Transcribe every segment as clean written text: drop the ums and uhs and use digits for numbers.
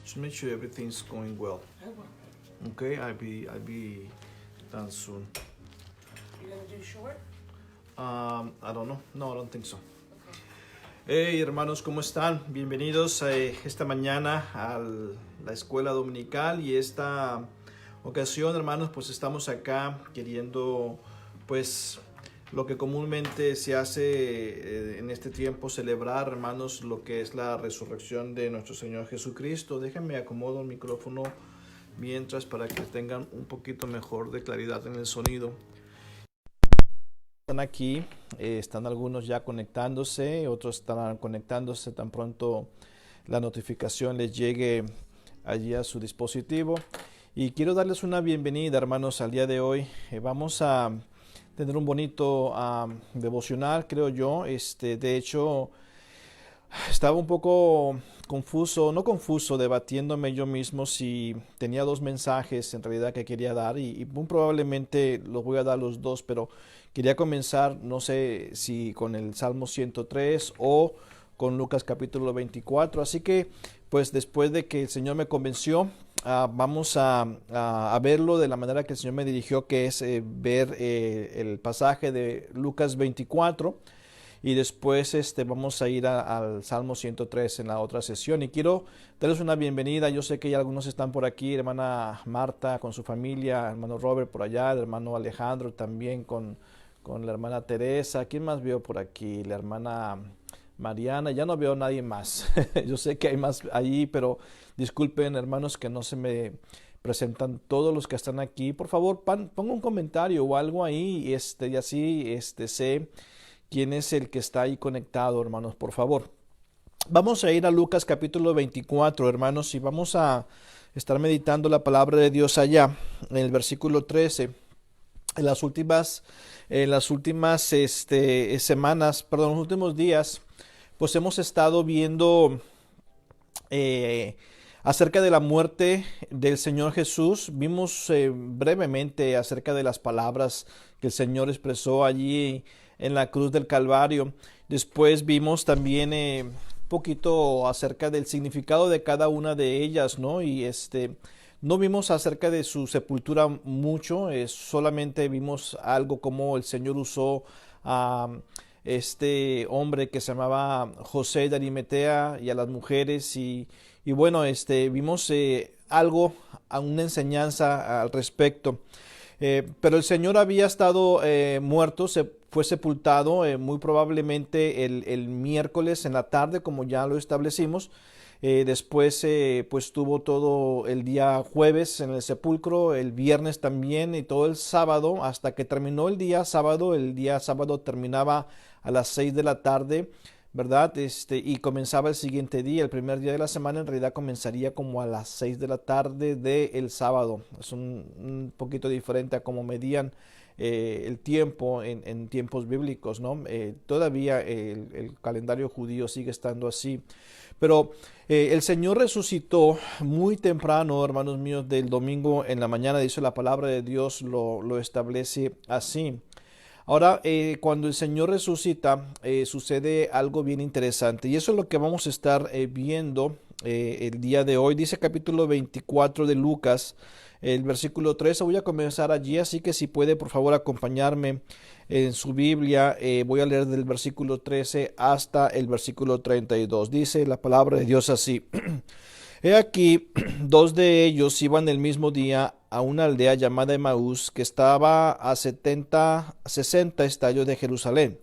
Just make sure everything's going well. I will. Okay, I'll be done soon. You're gonna do short? I don't know. No, I don't think so. Okay. Hey, hermanos, ¿cómo están? Bienvenidos esta mañana a la escuela dominical, y esta ocasión, hermanos, pues estamos acá queriendo, pues, lo que comúnmente se hace en este tiempo, celebrar, hermanos, lo que es la resurrección de nuestro Señor Jesucristo. Déjenme acomodo el micrófono mientras, para que tengan un poquito mejor de claridad en el sonido. Están aquí, están algunos ya conectándose, otros están conectándose tan pronto la notificación les llegue allí a su dispositivo. Y quiero darles una bienvenida, hermanos, al día de hoy. Vamos a tener un bonito devocional, creo yo. De hecho, estaba un poco confuso, no confuso, debatiéndome yo mismo si tenía dos mensajes en realidad que quería dar, y muy probablemente los voy a dar los dos, pero quería comenzar, no sé si con el Salmo 103 o con Lucas capítulo 24. Así que, pues después de que el Señor me convenció, vamos a verlo de la manera que el Señor me dirigió, que es ver el pasaje de Lucas 24, y después vamos a ir al Salmo 103 en la otra sesión. Y quiero darles una bienvenida. Yo sé que ya algunos están por aquí, hermana Marta con su familia, hermano Robert por allá, el hermano Alejandro también con la hermana Teresa. ¿Quién más veo por aquí? La hermana Mariana. Ya no veo a nadie más. Yo sé que hay más allí, pero disculpen, hermanos, que no se me presentan todos los que están aquí. Por favor, ponga un comentario o algo ahí, y así sé quién es el que está ahí conectado, hermanos, por favor. Vamos a ir a Lucas capítulo 24, hermanos, y vamos a estar meditando la palabra de Dios allá, en el versículo 13. En las últimas semanas, perdón, los últimos días, pues hemos estado viendo acerca de la muerte del Señor Jesús. Vimos brevemente acerca de las palabras que el Señor expresó allí en la cruz del Calvario. Después vimos también un poquito acerca del significado de cada una de ellas, ¿no? Y no vimos acerca de su sepultura mucho, solamente vimos algo como el Señor usó a este hombre que se llamaba José de Arimatea y a las mujeres, y bueno, vimos algo, una enseñanza al respecto. Pero el Señor había estado muerto, fue sepultado muy probablemente el miércoles en la tarde, como ya lo establecimos. Después pues tuvo todo el día jueves en el sepulcro, el viernes también, y todo el sábado, hasta que terminó el día sábado. El día sábado terminaba a las 6 de la tarde, ¿verdad? Y comenzaba el siguiente día. El primer día de la semana en realidad comenzaría como a las 6 de la tarde del sábado. Es un poquito diferente a cómo medían el tiempo en tiempos bíblicos, ¿no? Todavía el calendario judío sigue estando así. Pero el Señor resucitó muy temprano, hermanos míos, del domingo en la mañana. Dice la palabra de Dios, lo establece así. Ahora, cuando el Señor resucita, sucede algo bien interesante, y eso es lo que vamos a estar viendo el día de hoy. Dice capítulo 24 de Lucas, el versículo 13. Voy a comenzar allí, así que si puede, por favor, acompañarme en su Biblia. Voy a leer del versículo 13 hasta el versículo 32. Dice la palabra de Dios así. He aquí, dos de ellos iban el mismo día a una aldea llamada Emaús, que estaba a 60 estadios de Jerusalén,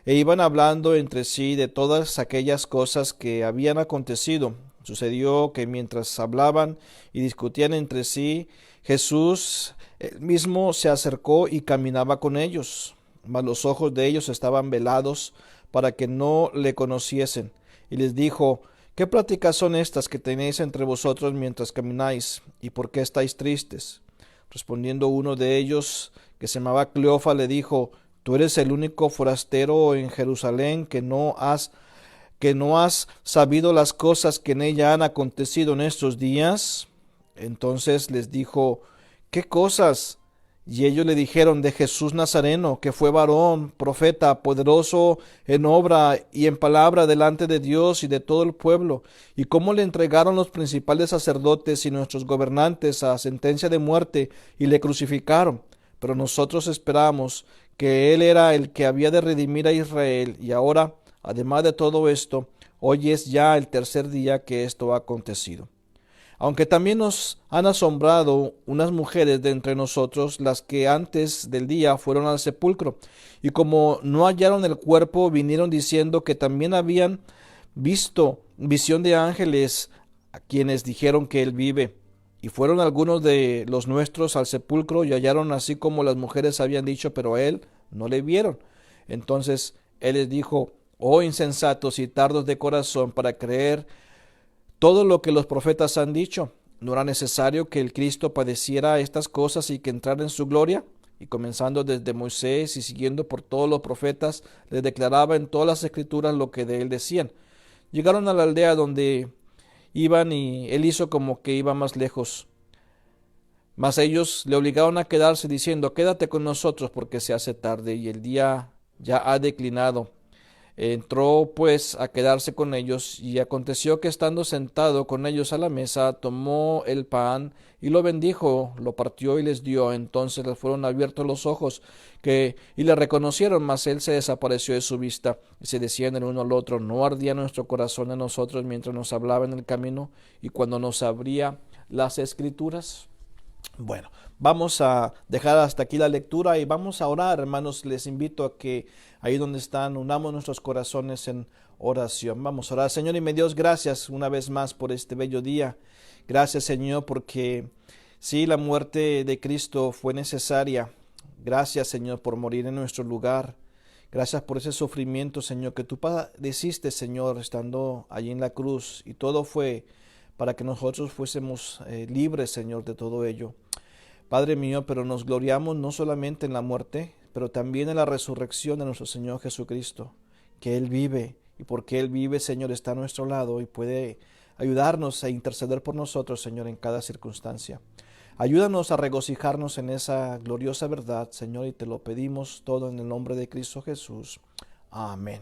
e iban hablando entre sí de todas aquellas cosas que habían acontecido. Sucedió que mientras hablaban y discutían entre sí, Jesús él mismo se acercó y caminaba con ellos, mas los ojos de ellos estaban velados para que no le conociesen. Y les dijo: ¿Qué pláticas son estas que tenéis entre vosotros mientras camináis? ¿Y por qué estáis tristes? Respondiendo uno de ellos, que se llamaba Cleofa, le dijo: ¿Tú eres el único forastero en Jerusalén que no has sabido las cosas que en ella han acontecido en estos días? Entonces les dijo: ¿Qué cosas? Y ellos le dijeron: de Jesús Nazareno, que fue varón, profeta, poderoso en obra y en palabra delante de Dios y de todo el pueblo, y cómo le entregaron los principales sacerdotes y nuestros gobernantes a sentencia de muerte y le crucificaron. Pero nosotros esperamos que él era el que había de redimir a Israel, y ahora, además de todo esto, hoy es ya el tercer día que esto ha acontecido. Aunque también nos han asombrado unas mujeres de entre nosotros, las que antes del día fueron al sepulcro, y como no hallaron el cuerpo, vinieron diciendo que también habían visto visión de ángeles, a quienes dijeron que él vive. Y fueron algunos de los nuestros al sepulcro y hallaron así como las mujeres habían dicho, pero a él no le vieron. Entonces él les dijo: oh insensatos y tardos de corazón para creer todo lo que los profetas han dicho. ¿No era necesario que el Cristo padeciera estas cosas y que entrara en su gloria? Y comenzando desde Moisés y siguiendo por todos los profetas, les declaraba en todas las escrituras lo que de él decían. Llegaron a la aldea donde iban y él hizo como que iba más lejos. Mas ellos le obligaron a quedarse diciendo: quédate con nosotros porque se hace tarde y el día ya ha declinado. Entró pues a quedarse con ellos, y aconteció que estando sentado con ellos a la mesa, tomó el pan y lo bendijo, lo partió y les dio. Entonces les fueron abiertos los ojos y le reconocieron, mas él se desapareció de su vista. Y se decían el uno al otro: ¿no ardía nuestro corazón en nosotros mientras nos hablaba en el camino y cuando nos abría las escrituras? Bueno, vamos a dejar hasta aquí la lectura y vamos a orar, hermanos. Les invito a que ahí donde están, unamos nuestros corazones en oración. Vamos a orar. Señor y mi Dios, gracias una vez más por este bello día. Gracias, Señor, porque sí, la muerte de Cristo fue necesaria. Gracias, Señor, por morir en nuestro lugar. Gracias por ese sufrimiento, Señor, que tú padeciste, Señor, estando allí en la cruz. Y todo fue para que nosotros fuésemos libres, Señor, de todo ello. Padre mío, pero nos gloriamos no solamente en la muerte, pero también en la resurrección de nuestro Señor Jesucristo, que Él vive, y porque Él vive, Señor, está a nuestro lado y puede ayudarnos a interceder por nosotros, Señor, en cada circunstancia. Ayúdanos a regocijarnos en esa gloriosa verdad, Señor, y te lo pedimos todo en el nombre de Cristo Jesús. Amén.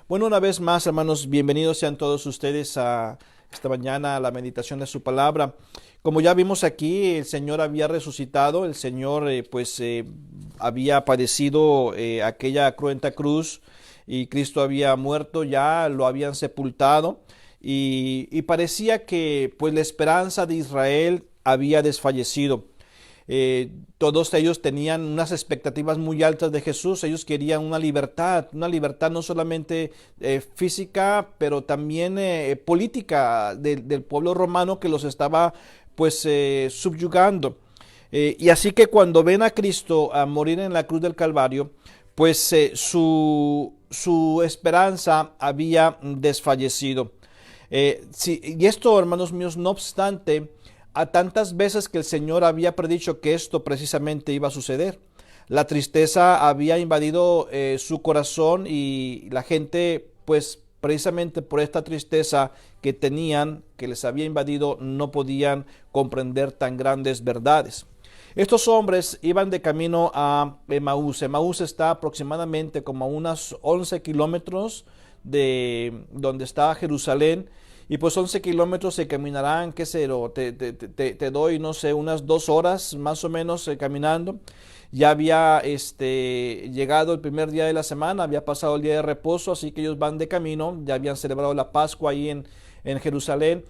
Bueno, una vez más, hermanos, bienvenidos sean todos ustedes a esta mañana a la meditación de su palabra. Como ya vimos aquí, el Señor había resucitado, el Señor había padecido aquella cruenta cruz y Cristo había muerto, ya lo habían sepultado y parecía que pues la esperanza de Israel había desfallecido. Todos ellos tenían unas expectativas muy altas de Jesús. Ellos querían una libertad no solamente física, pero también política del pueblo romano que los estaba pues subyugando. Y así que cuando ven a Cristo a morir en la cruz del Calvario, pues su esperanza había desfallecido. Sí, y esto, hermanos míos, no obstante, a tantas veces que el Señor había predicho que esto precisamente iba a suceder. La tristeza había invadido su corazón y la gente, pues precisamente por esta tristeza que tenían, que les había invadido, no podían comprender tan grandes verdades. Estos hombres iban de camino a Emaús. Emaús está aproximadamente como a unos 11 kilómetros de donde está Jerusalén. Y pues 11 kilómetros se caminarán, qué sé, te doy, no sé, unas 2 horas más o menos caminando. Ya había llegado el primer día de la semana, había pasado el día de reposo, así que ellos van de camino. Ya habían celebrado la Pascua ahí en Jerusalén.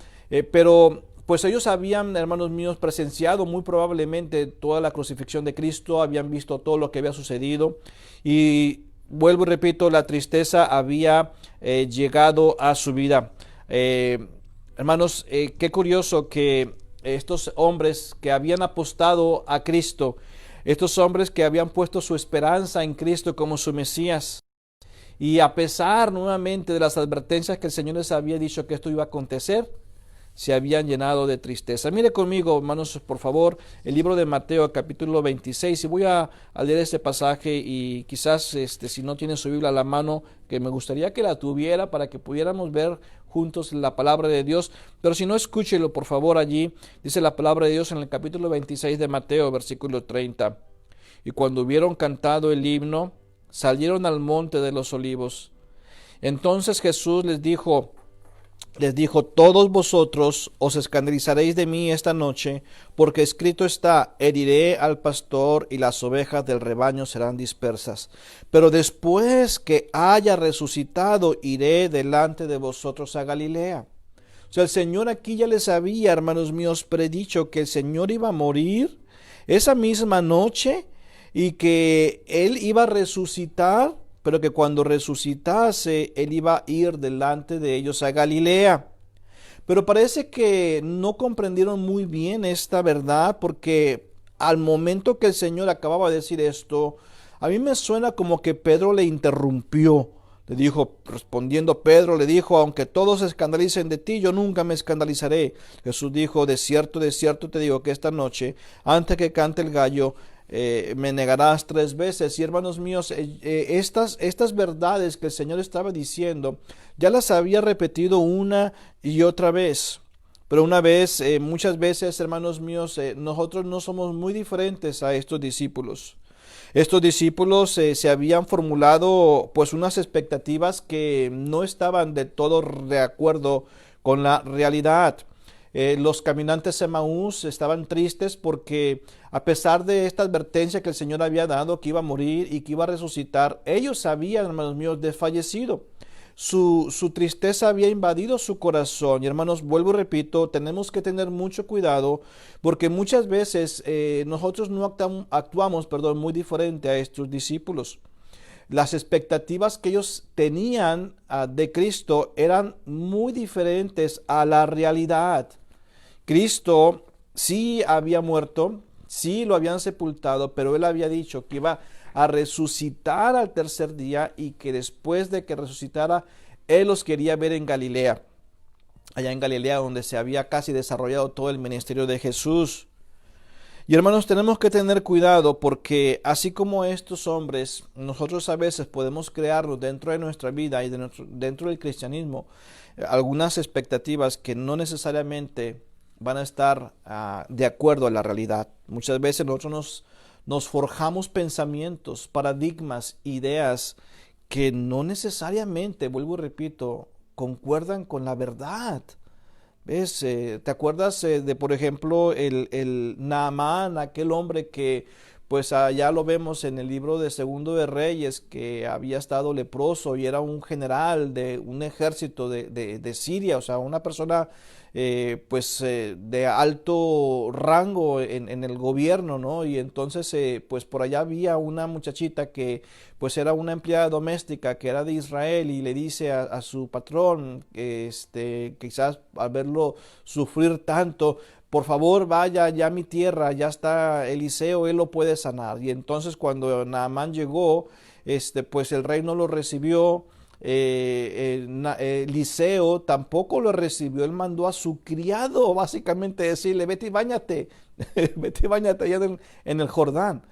Pero pues ellos habían, hermanos míos, presenciado muy probablemente toda la crucifixión de Cristo, habían visto todo lo que había sucedido. Y vuelvo y repito, la tristeza había llegado a su vida. Hermanos, qué curioso que estos hombres que habían apostado a Cristo, estos hombres que habían puesto su esperanza en Cristo como su Mesías, y a pesar nuevamente de las advertencias que el Señor les había dicho que esto iba a acontecer, se habían llenado de tristeza. Mire conmigo, hermanos, por favor, el libro de Mateo, capítulo 26, y voy a leer este pasaje y quizás si no tiene su Biblia a la mano, que me gustaría que la tuviera para que pudiéramos ver juntos la palabra de Dios, pero si no, escúchelo por favor allí. Dice la palabra de Dios en el capítulo 26 de Mateo, versículo 30. Y cuando hubieron cantado el himno, salieron al monte de los olivos. Entonces Jesús les dijo, todos vosotros os escandalizaréis de mí esta noche, porque escrito está, heriré al pastor y las ovejas del rebaño serán dispersas. Pero después que haya resucitado, iré delante de vosotros a Galilea. O sea, el Señor aquí ya les había, hermanos míos, predicho que el Señor iba a morir esa misma noche y que Él iba a resucitar, pero que cuando resucitase, Él iba a ir delante de ellos a Galilea. Pero parece que no comprendieron muy bien esta verdad, porque al momento que el Señor acababa de decir esto, a mí me suena como que Pedro le interrumpió. Le dijo, respondiendo Pedro, le dijo, aunque todos se escandalicen de ti, yo nunca me escandalizaré. Jesús dijo, de cierto te digo que esta noche, antes que cante el gallo, me negarás 3 veces. Y hermanos míos, estas verdades que el Señor estaba diciendo, ya las había repetido una y otra vez. Pero muchas veces, hermanos míos, nosotros no somos muy diferentes a estos discípulos. Estos discípulos se habían formulado pues unas expectativas que no estaban de todo de acuerdo con la realidad. Los caminantes de Emaús estaban tristes porque a pesar de esta advertencia que el Señor había dado, que iba a morir y que iba a resucitar, ellos habían, hermanos míos, desfallecido. Su tristeza había invadido su corazón. Y hermanos, vuelvo y repito, tenemos que tener mucho cuidado porque muchas veces nosotros no actuamos muy diferente a estos discípulos. Las expectativas que ellos tenían de Cristo eran muy diferentes a la realidad. Cristo sí había muerto, sí lo habían sepultado, pero Él había dicho que iba a resucitar al tercer día y que después de que resucitara, Él los quería ver en Galilea, allá en Galilea donde se había casi desarrollado todo el ministerio de Jesús. Y hermanos, tenemos que tener cuidado porque así como estos hombres, nosotros a veces podemos crearnos dentro de nuestra vida y dentro del cristianismo algunas expectativas que no necesariamente van a estar de acuerdo a la realidad. Muchas veces nosotros nos forjamos pensamientos, paradigmas, ideas que no necesariamente, vuelvo y repito, concuerdan con la verdad. ¿Ves? ¿Te acuerdas de, por ejemplo, el Naamán, aquel hombre que, pues allá lo vemos en el libro de Segundo de Reyes, que había estado leproso y era un general de un ejército de Siria, o sea, una persona de alto rango en el gobierno, ¿no? Y entonces, pues por allá había una muchachita que, pues era una empleada doméstica que era de Israel y le dice a su patrón, quizás al verlo sufrir tanto, por favor vaya ya a mi tierra, ya está Eliseo, él lo puede sanar. Y entonces cuando Naamán llegó, pues el rey no lo recibió. Eliseo tampoco lo recibió, él mandó a su criado básicamente decirle, vete y báñate, vete y báñate allá en el Jordán.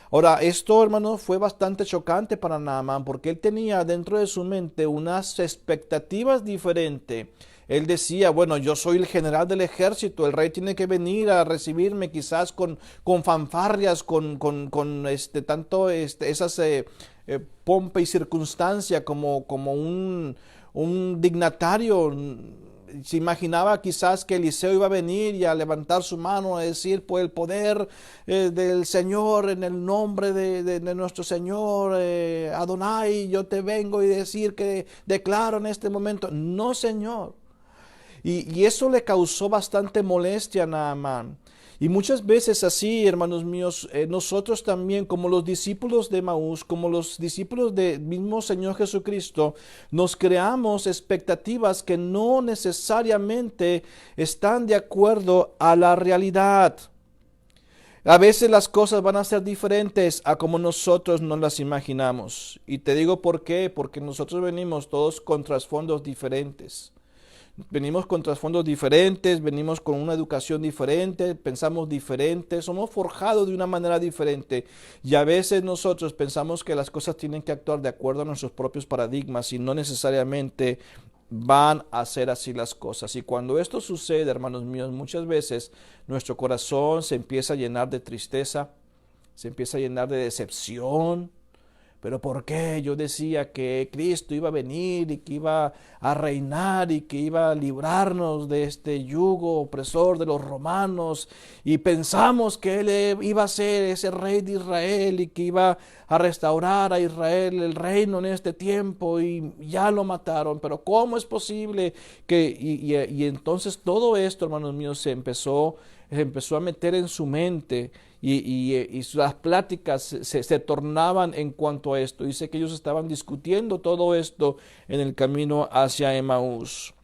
Ahora, esto, hermano, fue bastante chocante para Naamán porque él tenía dentro de su mente unas expectativas diferentes. Él decía, bueno, yo soy el general del ejército, el rey tiene que venir a recibirme quizás con fanfarrias, con esas pompa y circunstancia como un dignatario. Se imaginaba quizás que Eliseo iba a venir y a levantar su mano a decir, por el poder del Señor, en el nombre de nuestro Señor, Adonai, yo te vengo y decir que declaro en este momento. No, Señor. Y eso le causó bastante molestia a Naamán. Y muchas veces así, hermanos míos, nosotros también, como los discípulos de Emaús, como los discípulos del mismo Señor Jesucristo, nos creamos expectativas que no necesariamente están de acuerdo a la realidad. A veces las cosas van a ser diferentes a como nosotros nos las imaginamos. Y te digo por qué, porque nosotros venimos todos con trasfondos diferentes. Venimos con trasfondos diferentes, venimos con una educación diferente, pensamos diferente, somos forjados de una manera diferente y a veces nosotros pensamos que las cosas tienen que actuar de acuerdo a nuestros propios paradigmas y no necesariamente van a ser así las cosas. Y cuando esto sucede, hermanos míos, muchas veces nuestro corazón se empieza a llenar de tristeza, se empieza a llenar de decepción. ¿Pero por qué? Yo decía que Cristo iba a venir y que iba a reinar y que iba a librarnos de este yugo opresor de los romanos, y pensamos que Él iba a ser ese rey de Israel y que iba a restaurar a Israel el reino en este tiempo, y ya lo mataron. Pero ¿cómo es posible que...? Y entonces todo esto, hermanos míos, se empezó a meter en su mente, y las pláticas se tornaban en cuanto a esto. Dice que ellos estaban discutiendo todo esto en el camino hacia Emaús.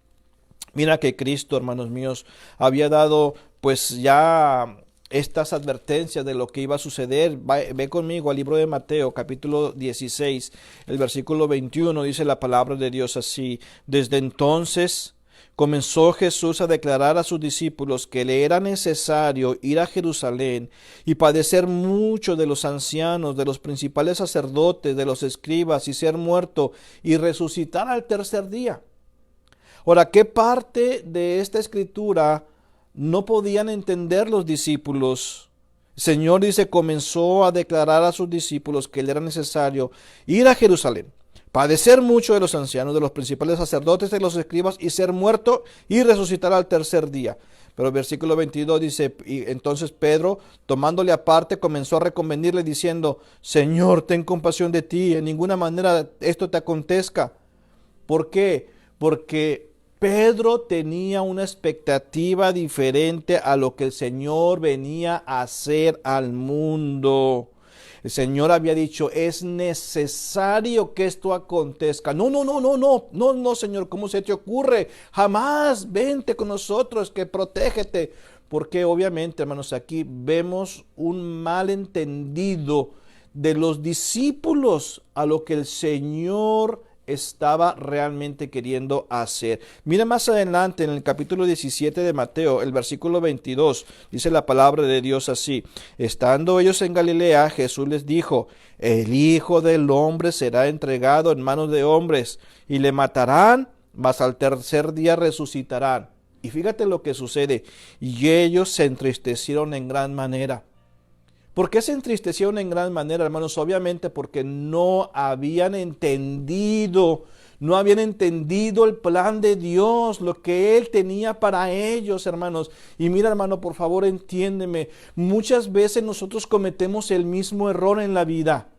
Mira que Cristo, hermanos míos, había dado pues ya estas advertencias de lo que iba a suceder. Ve conmigo al libro de Mateo, capítulo 16, el versículo 21, dice la palabra de Dios así: desde entonces comenzó Jesús a declarar a sus discípulos que le era necesario ir a Jerusalén y padecer mucho de los ancianos, de los principales sacerdotes, de los escribas, y ser muerto y resucitar al tercer día. Ahora, ¿qué parte de esta escritura no podían entender los discípulos? El Señor dice, comenzó a declarar a sus discípulos que le era necesario ir a Jerusalén, padecer mucho de los ancianos, de los principales sacerdotes, de los escribas, y ser muerto y resucitar al tercer día. Pero el versículo 22 dice, y entonces Pedro, tomándole aparte, comenzó a reconvenirle diciendo, Señor, ten compasión de ti, en ninguna manera esto te acontezca. ¿Por qué? Porque Pedro tenía una expectativa diferente a lo que el Señor venía a hacer al mundo. El Señor había dicho, es necesario que esto acontezca. No, Señor, ¿cómo se te ocurre? Jamás, vente con nosotros, que protégete. Porque obviamente, hermanos, aquí vemos un malentendido de los discípulos a lo que el Señor estaba realmente queriendo hacer. Mira más adelante en el capítulo 17 de Mateo, el versículo 22, dice la palabra de Dios así: estando ellos en Galilea, Jesús les dijo, el Hijo del Hombre será entregado en manos de hombres, y le matarán, mas al tercer día resucitarán. Y fíjate lo que sucede, y ellos se entristecieron en gran manera. ¿Por qué se entristecieron en gran manera, hermanos? Obviamente porque no habían entendido el plan de Dios, lo que Él tenía para ellos, hermanos. Y mira, hermano, por favor, entiéndeme. Muchas veces nosotros cometemos el mismo error en la vida.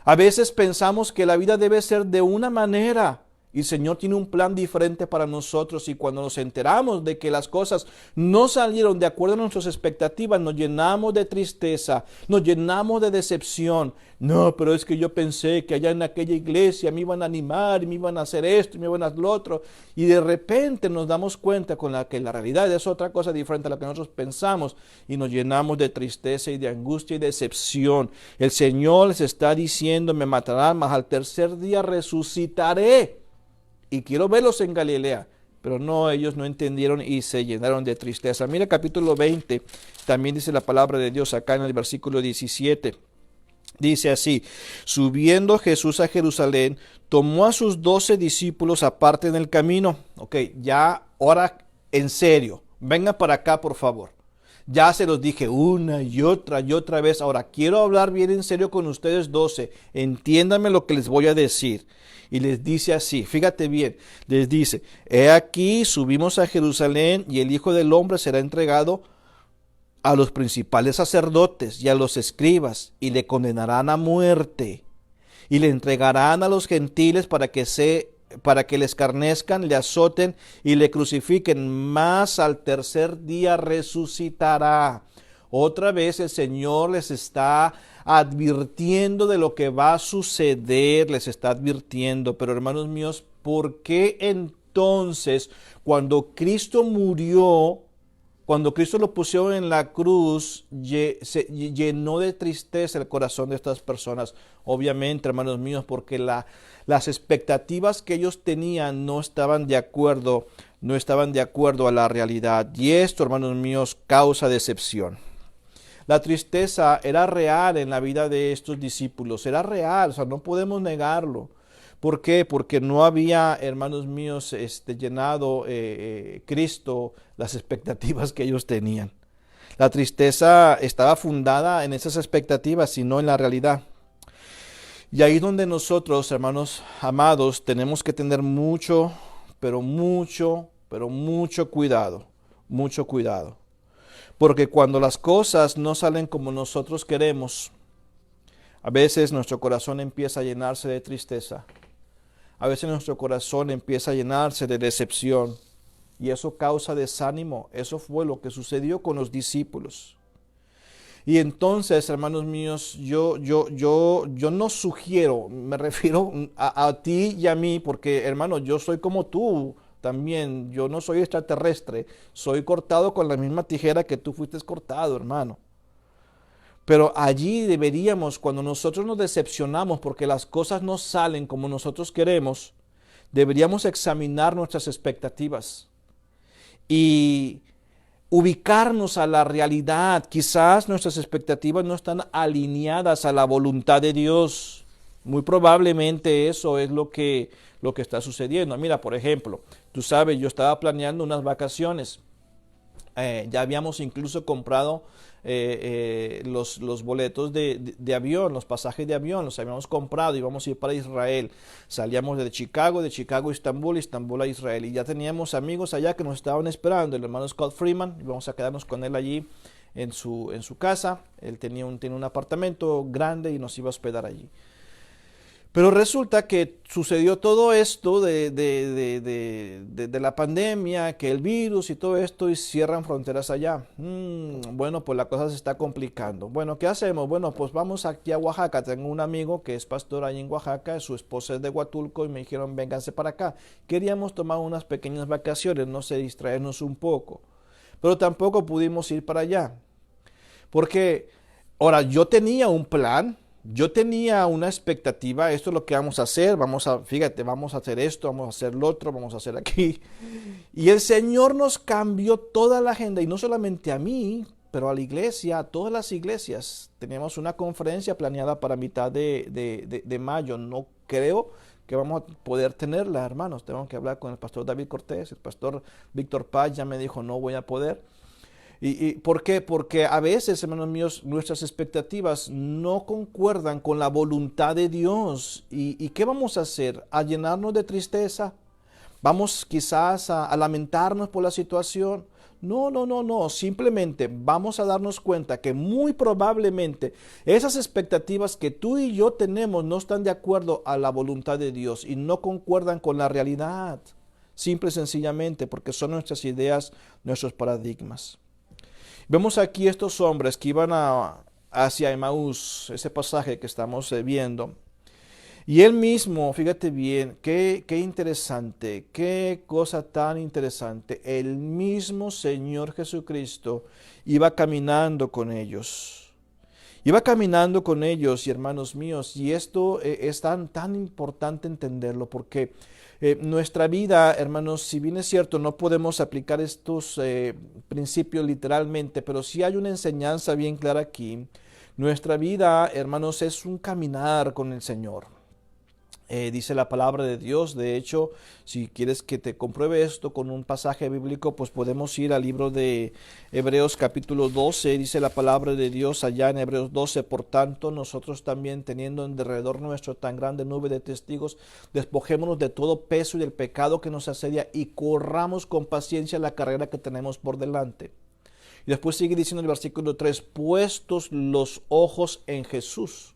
A veces pensamos que la vida debe ser de una manera, y el Señor tiene un plan diferente para nosotros, y cuando nos enteramos de que las cosas no salieron de acuerdo a nuestras expectativas, nos llenamos de tristeza, nos llenamos de decepción. No, pero es que yo pensé que allá en aquella iglesia me iban a animar, y me iban a hacer esto, y me iban a hacer lo otro. Y de repente nos damos cuenta que la realidad es otra cosa diferente a la que nosotros pensamos, y nos llenamos de tristeza y de angustia y decepción. El Señor les está diciendo, me matarán, mas al tercer día resucitaré. Y quiero verlos en Galilea. Pero no, ellos no entendieron y se llenaron de tristeza. Mira capítulo 20, también dice la palabra de Dios acá en el versículo 17. Dice así, subiendo Jesús a Jerusalén, tomó a sus 12 discípulos aparte en el camino. Ok, ya, ahora en serio, vengan para acá por favor. Ya se los dije una y otra vez. Ahora quiero hablar bien en serio con ustedes 12. Entiéndanme lo que les voy a decir. Y les dice así, fíjate bien, les dice, he aquí subimos a Jerusalén y el Hijo del Hombre será entregado a los principales sacerdotes y a los escribas, y le condenarán a muerte, y le entregarán a los gentiles para que le escarnezcan, le azoten y le crucifiquen, mas al tercer día resucitará. Otra vez el Señor les está advirtiendo de lo que va a suceder, les está advirtiendo. Pero hermanos míos, ¿por qué entonces cuando Cristo murió, cuando Cristo lo pusieron en la cruz, se llenó de tristeza el corazón de estas personas? Obviamente, hermanos míos, porque las expectativas que ellos tenían no estaban de acuerdo a la realidad. Y esto, hermanos míos, causa decepción. La tristeza era real en la vida de estos discípulos, era real, o sea, no podemos negarlo. ¿Por qué? Porque no había, hermanos míos, llenado Cristo las expectativas que ellos tenían. La tristeza estaba fundada en esas expectativas y no en la realidad. Y ahí es donde nosotros, hermanos amados, tenemos que tener mucho, pero mucho cuidado, mucho cuidado. Porque cuando las cosas no salen como nosotros queremos, a veces nuestro corazón empieza a llenarse de tristeza. A veces nuestro corazón empieza a llenarse de decepción. Y eso causa desánimo. Eso fue lo que sucedió con los discípulos. Y entonces, hermanos míos, yo no sugiero, me refiero a ti y a mí, porque hermano, yo soy como tú también, yo no soy extraterrestre, soy cortado con la misma tijera que tú fuiste cortado, hermano. Pero allí deberíamos, cuando nosotros nos decepcionamos porque las cosas no salen como nosotros queremos, deberíamos examinar nuestras expectativas y ubicarnos a la realidad. Quizás nuestras expectativas no están alineadas a la voluntad de Dios. Muy probablemente eso es lo que está sucediendo. Mira, por ejemplo, tú sabes, yo estaba planeando unas vacaciones. Ya habíamos incluso comprado los boletos de avión, los pasajes de avión, los habíamos comprado y íbamos a ir para Israel. Salíamos de Chicago a Estambul, Estambul a Israel. Y ya teníamos amigos allá que nos estaban esperando. El hermano Scott Freeman, íbamos a quedarnos con él allí en su casa. Él tenía un apartamento grande y nos iba a hospedar allí. Pero resulta que sucedió todo esto de la pandemia, que el virus y todo esto, y cierran fronteras allá. Bueno, pues la cosa se está complicando. Bueno, ¿qué hacemos? Bueno, pues vamos aquí a Oaxaca. Tengo un amigo que es pastor ahí en Oaxaca, su esposa es de Huatulco, y me dijeron, vénganse para acá. Queríamos tomar unas pequeñas vacaciones, no sé, distraernos un poco. Pero tampoco pudimos ir para allá. Porque, ahora, yo tenía un plan. Yo tenía una expectativa, esto es lo que vamos a hacer, fíjate, vamos a hacer esto, vamos a hacer lo otro, vamos a hacer aquí. Y el Señor nos cambió toda la agenda, y no solamente a mí, pero a la iglesia, a todas las iglesias. Teníamos una conferencia planeada para mitad de mayo, no creo que vamos a poder tenerla, hermanos. Tengo que hablar con el pastor David Cortés, el pastor Víctor Paz ya me dijo, no voy a poder. ¿Y por qué? Porque a veces, hermanos míos, nuestras expectativas no concuerdan con la voluntad de Dios. ¿Y qué vamos a hacer? ¿A llenarnos de tristeza? ¿Vamos quizás a lamentarnos por la situación? No. Simplemente vamos a darnos cuenta que muy probablemente esas expectativas que tú y yo tenemos no están de acuerdo a la voluntad de Dios y no concuerdan con la realidad. Simple y sencillamente porque son nuestras ideas, nuestros paradigmas. Vemos aquí estos hombres que iban hacia Emaús, ese pasaje que estamos viendo. Y él mismo, fíjate bien, qué interesante, qué cosa tan interesante. El mismo Señor Jesucristo iba caminando con ellos. Iba caminando con ellos, y hermanos míos, y esto es tan importante entenderlo porque nuestra vida, hermanos, si bien es cierto, no podemos aplicar estos principios literalmente, pero sí hay una enseñanza bien clara aquí. Nuestra vida, hermanos, es un caminar con el Señor. Dice la palabra de Dios. De hecho, si quieres que te compruebe esto con un pasaje bíblico, pues podemos ir al libro de Hebreos capítulo 12. Dice la palabra de Dios allá en Hebreos 12. Por tanto, nosotros también, teniendo en derredor nuestro tan grande nube de testigos, despojémonos de todo peso y del pecado que nos asedia y corramos con paciencia la carrera que tenemos por delante. Y después sigue diciendo el versículo 3, puestos los ojos en Jesús.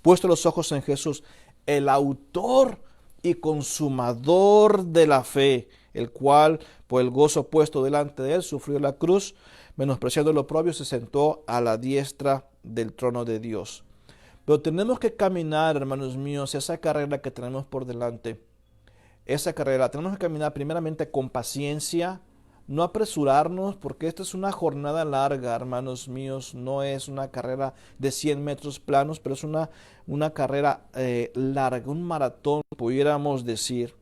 Puestos los ojos en Jesús, el autor y consumador de la fe, el cual por el gozo puesto delante de él sufrió la cruz, menospreciando lo oprobio, se sentó a la diestra del trono de Dios. Pero tenemos que caminar, hermanos míos, esa carrera que tenemos por delante. Esa carrera tenemos que caminar primeramente con paciencia, no apresurarnos, porque esta es una jornada larga, hermanos míos. No es una carrera de 100 metros planos, pero es una carrera larga, un maratón, pudiéramos decir.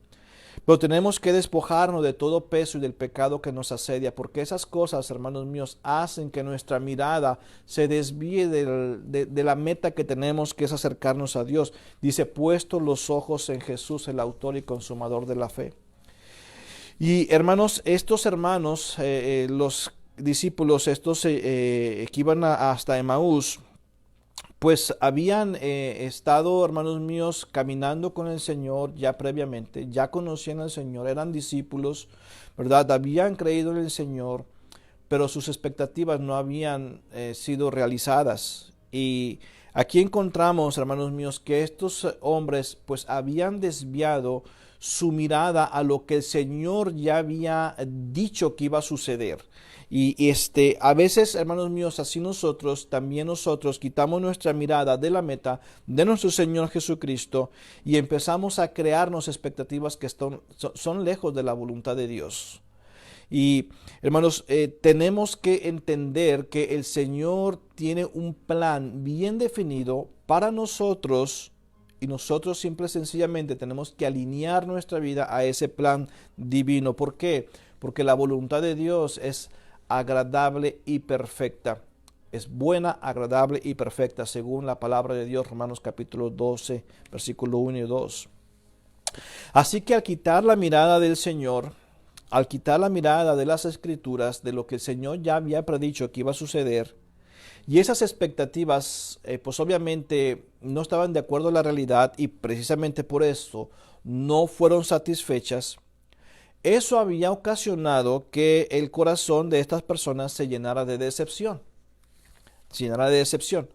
Pero tenemos que despojarnos de todo peso y del pecado que nos asedia, porque esas cosas, hermanos míos, hacen que nuestra mirada se desvíe de la meta que tenemos, que es acercarnos a Dios. Dice, puesto los ojos en Jesús, el autor y consumador de la fe. Y hermanos, estos hermanos, discípulos, estos que iban hasta Emaús, pues habían estado, hermanos míos, caminando con el Señor ya previamente, ya conocían al Señor, eran discípulos, ¿verdad? Habían creído en el Señor, pero sus expectativas no habían sido realizadas. Y aquí encontramos, hermanos míos, que estos hombres pues habían desviado su mirada a lo que el Señor ya había dicho que iba a suceder. Y a veces, hermanos míos, así también nosotros quitamos nuestra mirada de la meta de nuestro Señor Jesucristo y empezamos a crearnos expectativas que son lejos de la voluntad de Dios. Y hermanos, tenemos que entender que el Señor tiene un plan bien definido para nosotros y nosotros simple y sencillamente tenemos que alinear nuestra vida a ese plan divino. ¿Por qué? Porque la voluntad de Dios es agradable y perfecta. Es buena, agradable y perfecta, según la palabra de Dios, Romanos capítulo 12, versículo 1 y 2. Así que al quitar la mirada del Señor, al quitar la mirada de las Escrituras, de lo que el Señor ya había predicho que iba a suceder, y esas expectativas, pues obviamente no estaban de acuerdo a la realidad y precisamente por eso no fueron satisfechas, eso había ocasionado que el corazón de estas personas se llenara de decepción. Se llenara de decepción.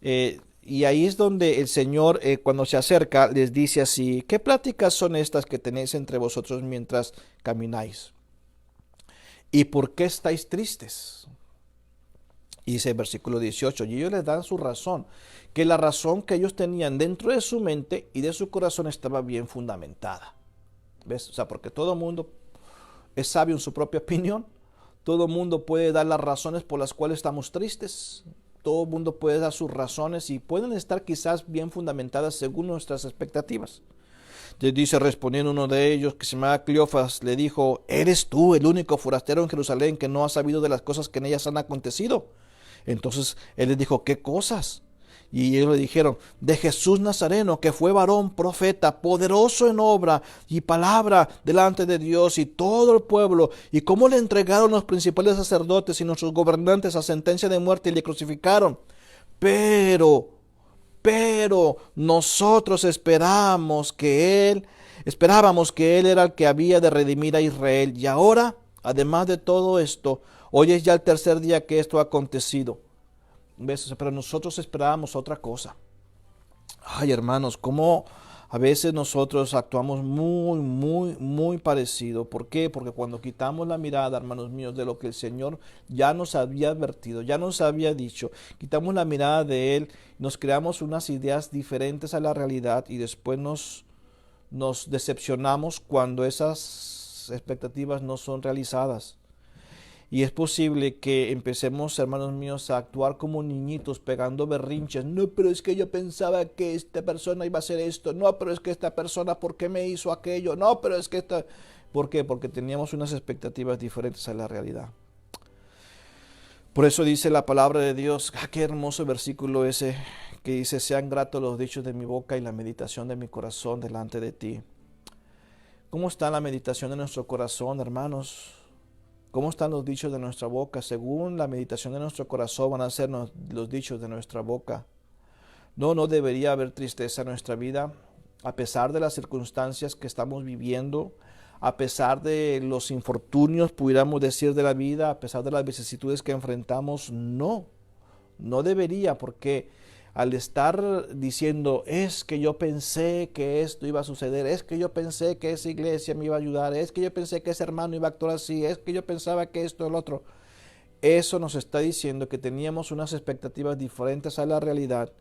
Y ahí es donde el Señor, cuando se acerca, les dice así: ¿qué pláticas son estas que tenéis entre vosotros mientras camináis? ¿Y por qué estáis tristes? Y dice el versículo 18, y ellos les dan su razón, que la razón que ellos tenían dentro de su mente y de su corazón estaba bien fundamentada. ¿Ves? O sea, porque todo mundo es sabio en su propia opinión. Todo mundo puede dar las razones por las cuales estamos tristes. Todo mundo puede dar sus razones y pueden estar quizás bien fundamentadas según nuestras expectativas. Les dice, respondiendo uno de ellos, que se llamaba Cleofas, le dijo: ¿eres tú el único forastero en Jerusalén que no ha sabido de las cosas que en ellas han acontecido? Entonces él les dijo: ¿qué cosas? Y ellos le dijeron: de Jesús Nazareno, que fue varón, profeta, poderoso en obra y palabra delante de Dios y todo el pueblo, y cómo le entregaron los principales sacerdotes y nuestros gobernantes a sentencia de muerte y le crucificaron. Pero nosotros esperábamos que él era el que había de redimir a Israel. Y ahora, además de todo esto, hoy es ya el tercer día que esto ha acontecido. ¿Ves? Pero nosotros esperábamos otra cosa. Ay, hermanos, cómo a veces nosotros actuamos muy parecido. ¿Por qué? Porque cuando quitamos la mirada, hermanos míos, de lo que el Señor ya nos había advertido, ya nos había dicho, quitamos la mirada de Él, nos creamos unas ideas diferentes a la realidad y después nos decepcionamos cuando esas expectativas no son realizadas. Y es posible que empecemos, hermanos míos, a actuar como niñitos pegando berrinches. No, pero es que yo pensaba que esta persona iba a hacer esto. No, pero es que esta persona, ¿por qué me hizo aquello? No, pero es que esta... ¿Por qué? Porque teníamos unas expectativas diferentes a la realidad. Por eso dice la palabra de Dios, qué hermoso versículo ese, que dice: sean gratos los dichos de mi boca y la meditación de mi corazón delante de ti. ¿Cómo está la meditación de nuestro corazón, hermanos? ¿Cómo están los dichos de nuestra boca? Según la meditación de nuestro corazón van a ser los dichos de nuestra boca. No debería haber tristeza en nuestra vida, a pesar de las circunstancias que estamos viviendo, a pesar de los infortunios, pudiéramos decir, de la vida, a pesar de las vicisitudes que enfrentamos. No debería, porque al estar diciendo: es que yo pensé que esto iba a suceder, es que yo pensé que esa iglesia me iba a ayudar, es que yo pensé que ese hermano iba a actuar así, es que yo pensaba que esto o el otro, eso nos está diciendo que teníamos unas expectativas diferentes a la realidad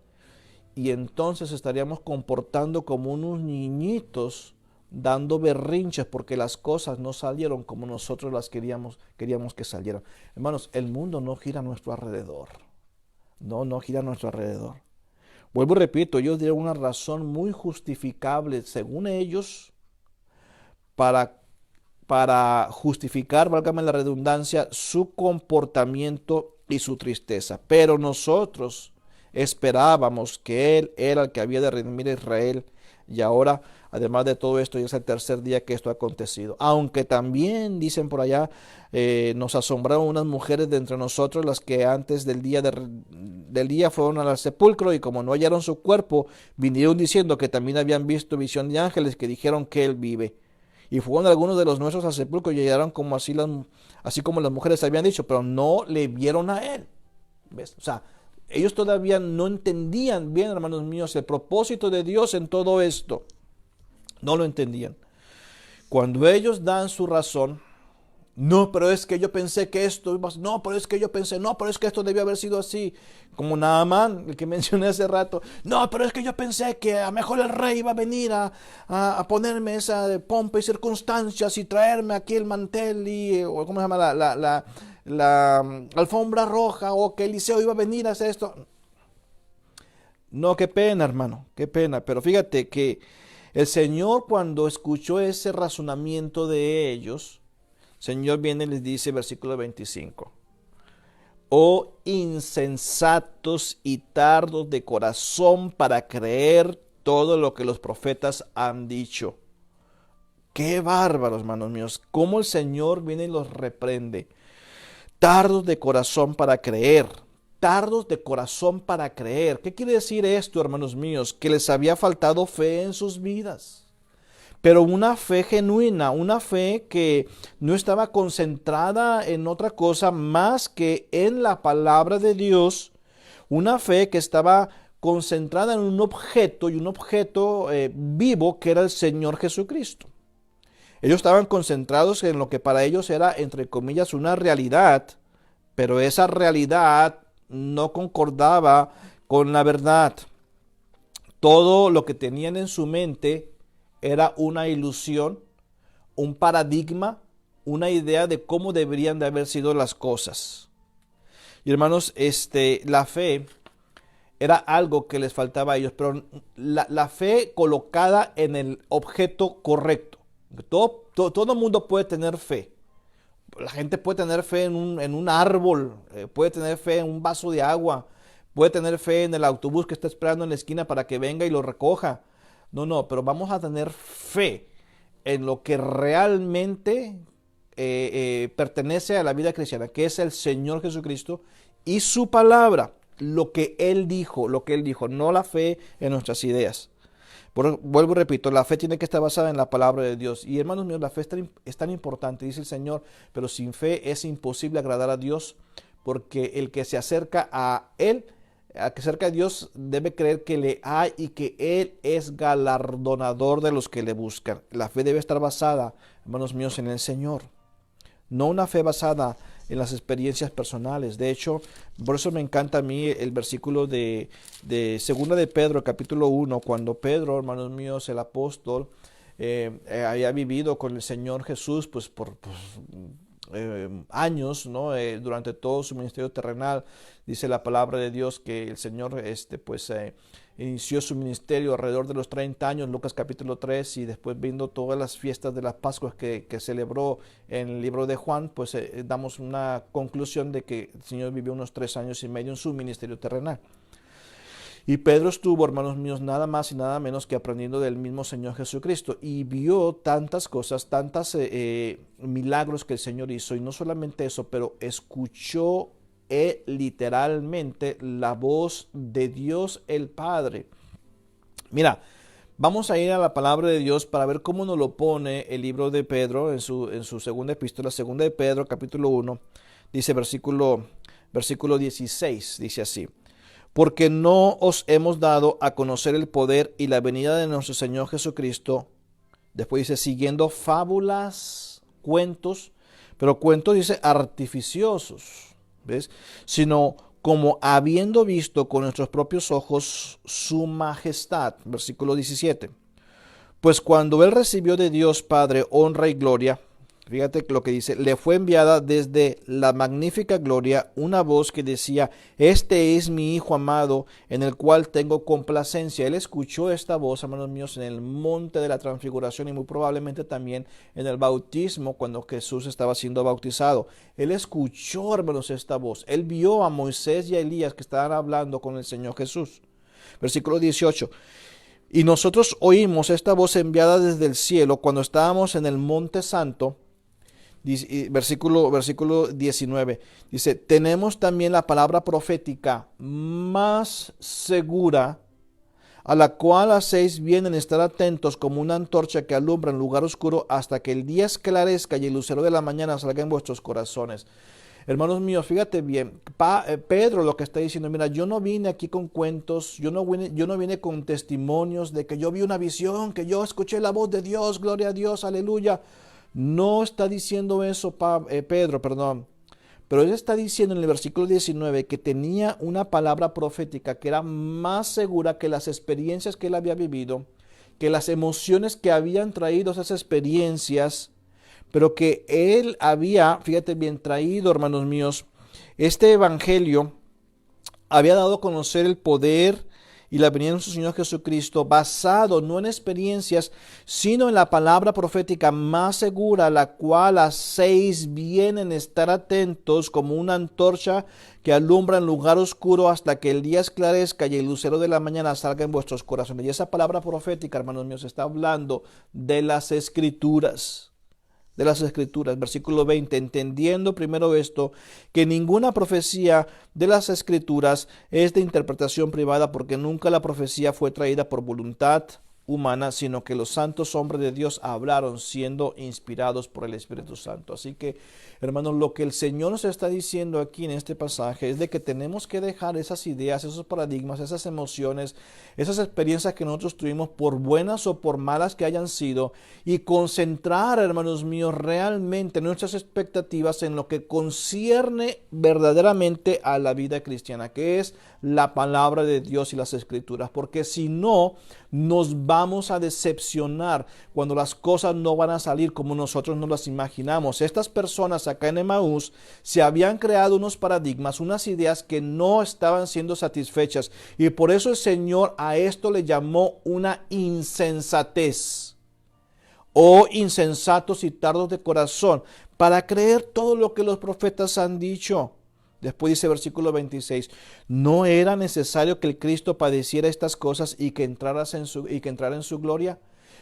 y entonces estaríamos comportando como unos niñitos dando berrinches porque las cosas no salieron como nosotros las queríamos que salieran. Hermanos, el mundo no gira a nuestro alrededor. No gira a nuestro alrededor. Vuelvo y repito, ellos dieron una razón muy justificable, según ellos, para justificar, válgame la redundancia, su comportamiento y su tristeza. Pero nosotros esperábamos que Él era el que había de redimir a Israel. Y ahora, además de todo esto, ya es el tercer día que esto ha acontecido. Aunque también, dicen por allá, nos asombraron unas mujeres de entre nosotros, las que antes del día fueron al sepulcro y como no hallaron su cuerpo, vinieron diciendo que también habían visto visión de ángeles que dijeron que él vive. Y fueron algunos de los nuestros al sepulcro y hallaron como así como las mujeres habían dicho, pero no le vieron a él. ¿Ves? O sea, ellos todavía no entendían bien, hermanos míos, el propósito de Dios en todo esto. No lo entendían. Cuando ellos dan su razón, no, pero es que yo pensé que esto iba a... No, pero es que yo pensé, no, pero es que esto debió haber sido así. Como Naamán, el que mencioné hace rato. No, pero es que yo pensé que a lo mejor el rey iba a venir a ponerme esa pompa y circunstancias y traerme aquí el mantel y, o ¿cómo se llama? La alfombra roja, o que Eliseo iba a venir a hacer esto. No, qué pena, hermano, qué pena. Pero fíjate que el Señor, cuando escuchó ese razonamiento de ellos, el Señor viene y les dice, versículo 25, oh insensatos y tardos de corazón para creer todo lo que los profetas han dicho. Qué bárbaro, hermanos míos, cómo el Señor viene y los reprende. Tardos de corazón para creer. Tardos de corazón para creer. ¿Qué quiere decir esto, hermanos míos? Que les había faltado fe en sus vidas. Pero una fe genuina, una fe que no estaba concentrada en otra cosa más que en la palabra de Dios. Una fe que estaba concentrada en un objeto y un objeto vivo que era el Señor Jesucristo. Ellos estaban concentrados en lo que para ellos era, entre comillas, una realidad, pero esa realidad no concordaba con la verdad. Todo lo que tenían en su mente era una ilusión, un paradigma, una idea de cómo deberían de haber sido las cosas. Y hermanos, la fe era algo que les faltaba a ellos, pero la fe colocada en el objeto correcto. Todo mundo puede tener fe. La gente puede tener fe en un árbol, puede tener fe en un vaso de agua, puede tener fe en el autobús que está esperando en la esquina para que venga y lo recoja. No, pero vamos a tener fe en lo que realmente pertenece a la vida cristiana, que es el Señor Jesucristo y su palabra, lo que Él dijo, no la fe en nuestras ideas. Vuelvo y repito, la fe tiene que estar basada en la palabra de Dios. Y hermanos míos, la fe es tan importante, dice el Señor, pero sin fe es imposible agradar a Dios, porque el que se acerca a Él, al que se acerca a Dios, debe creer que le hay y que Él es galardonador de los que le buscan. La fe debe estar basada, hermanos míos, en el Señor. No una fe basada en las experiencias personales. De hecho, por eso me encanta a mí el versículo de Segunda de Pedro, capítulo 1, cuando Pedro, hermanos míos, el apóstol, había vivido con el Señor Jesús por años, ¿no? Durante todo su ministerio terrenal. Dice la palabra de Dios que el Señor inició su ministerio alrededor de los 30 años, Lucas capítulo 3, y después viendo todas las fiestas de las Pascuas que celebró en el libro de Juan, pues damos una conclusión de que el Señor vivió unos 3 años y medio en su ministerio terrenal. Y Pedro estuvo, hermanos míos, nada más y nada menos que aprendiendo del mismo Señor Jesucristo, y vio tantas cosas, tantos milagros que el Señor hizo, y no solamente eso, pero escuchó literalmente la voz de Dios el Padre. Mira, vamos a ir a la palabra de Dios para ver cómo nos lo pone el libro de Pedro en su segunda epístola, segunda de Pedro, capítulo 1, dice versículo 16, dice así: porque no os hemos dado a conocer el poder y la venida de nuestro Señor Jesucristo. Después dice, siguiendo fábulas, cuentos, pero cuentos dice artificiosos, ¿ves? Sino como habiendo visto con nuestros propios ojos su majestad. Versículo 17. Pues cuando él recibió de Dios Padre honra y gloria, fíjate lo que dice, le fue enviada desde la magnífica gloria una voz que decía, este es mi Hijo amado, en el cual tengo complacencia. Él escuchó esta voz, hermanos míos, en el monte de la transfiguración y muy probablemente también en el bautismo cuando Jesús estaba siendo bautizado. Él escuchó, hermanos, esta voz. Él vio a Moisés y a Elías que estaban hablando con el Señor Jesús. Versículo 18. Y nosotros oímos esta voz enviada desde el cielo cuando estábamos en el monte santo. Versículo 19. Dice, tenemos también la palabra profética más segura, a la cual hacéis bien en estar atentos como una antorcha que alumbra en lugar oscuro hasta que el día esclarezca y el lucero de la mañana salga en vuestros corazones. Hermanos míos, fíjate bien, Pedro lo que está diciendo, mira, yo no vine aquí con cuentos, yo no vine con testimonios de que yo vi una visión, que yo escuché la voz de Dios, gloria a Dios, aleluya. No está diciendo eso Pedro, perdón. Pero él está diciendo en el versículo 19 que tenía una palabra profética que era más segura que las experiencias que él había vivido, que las emociones que habían traído esas experiencias, pero que él había, fíjate bien, traído, hermanos míos, este evangelio había dado a conocer el poder y la venida de nuestro Señor Jesucristo, basado no en experiencias, sino en la palabra profética más segura, la cual hacéis bien en estar atentos como una antorcha que alumbra en lugar oscuro hasta que el día esclarezca y el lucero de la mañana salga en vuestros corazones. Y esa palabra profética, hermanos míos, está hablando de las Escrituras. De las Escrituras, versículo 20, entendiendo primero esto, que ninguna profecía de las Escrituras es de interpretación privada, porque nunca la profecía fue traída por voluntad humana, sino que los santos hombres de Dios hablaron siendo inspirados por el Espíritu Santo. Así que, hermanos, lo que el Señor nos está diciendo aquí en este pasaje es de que tenemos que dejar esas ideas, esos paradigmas, esas emociones, esas experiencias que nosotros tuvimos, por buenas o por malas que hayan sido, y concentrar, hermanos míos, realmente nuestras expectativas en lo que concierne verdaderamente a la vida cristiana, que es la palabra de Dios y las Escrituras, porque si no, nos vamos a decepcionar cuando las cosas no van a salir como nosotros nos las imaginamos. Estas personas acá en Emaús se habían creado unos paradigmas, unas ideas que no estaban siendo satisfechas, y por eso el Señor a esto le llamó una insensatez. Oh insensatos y tardos de corazón, para creer todo lo que los profetas han dicho. Después dice versículo 26, ¿no era necesario que el Cristo padeciera estas cosas y que entrara en su gloria?